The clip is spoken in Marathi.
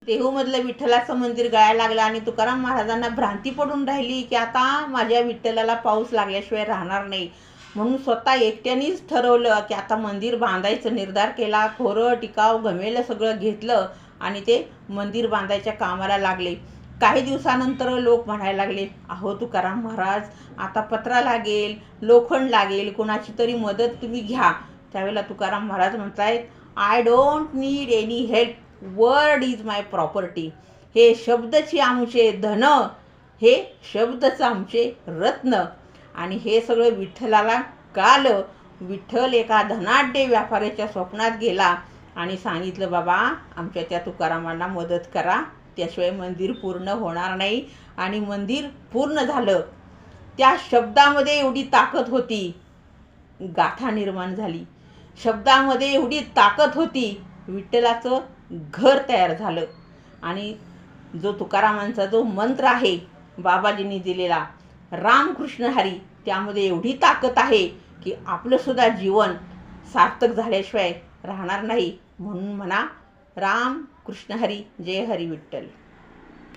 देहूमधलं विठ्ठलाचं मंदिर गळायला लागलं आणि तुकाराम महाराजांना भ्रांती पडून राहिली की आता माझ्या विठ्ठलाला पाऊस लागल्याशिवाय राहणार नाही. म्हणून स्वतः एकट्यानेच ठरवलं की आता मंदिर बांधायचं निर्धार केला. खोरं टिकाव घमेलं सगळं घेतलं आणि ते मंदिर बांधायच्या कामाला लागले. काही दिवसानंतर लोक म्हणायला लागले, अहो तुकाराम महाराज, आता पत्रा लागेल, लोखंड लागेल, कोणाची तरी मदत तुम्ही घ्या. त्यावेळेला तुकाराम महाराज म्हणतायत, I don't need any help, word is my property. हे शब्दची आमचे धन, हे शब्दच आमचे रत्न. आणि हे सगळं विठ्ठलाला कळालं. विठ्ठल एका धनाढ्य व्यापाऱ्याच्या स्वप्नात गेला आणि सांगितलं, बाबा आमच्या त्या तुकारामांना मदत करा, त्याशिवाय मंदिर पूर्ण होणार नाही. आणि मंदिर पूर्ण झालं. त्या शब्दामध्ये एवढी ताकद होती, गाथा निर्माण झाली. शब्दामध्ये एवढी ताकद होती, विठ्ठलाचं घर तयार झालं. आणि जो तुकारामांचा जो मंत्र आहे बाबाजींनी दिलेला, रामकृष्ण हरी, त्यामध्ये एवढी ताकद आहे की आपलं सुद्धा जीवन सार्थक झाल्याशिवाय राहणार नाही. म्हणून म्हणा, राम कृष्ण हरी, जय हरी विठ्ठल.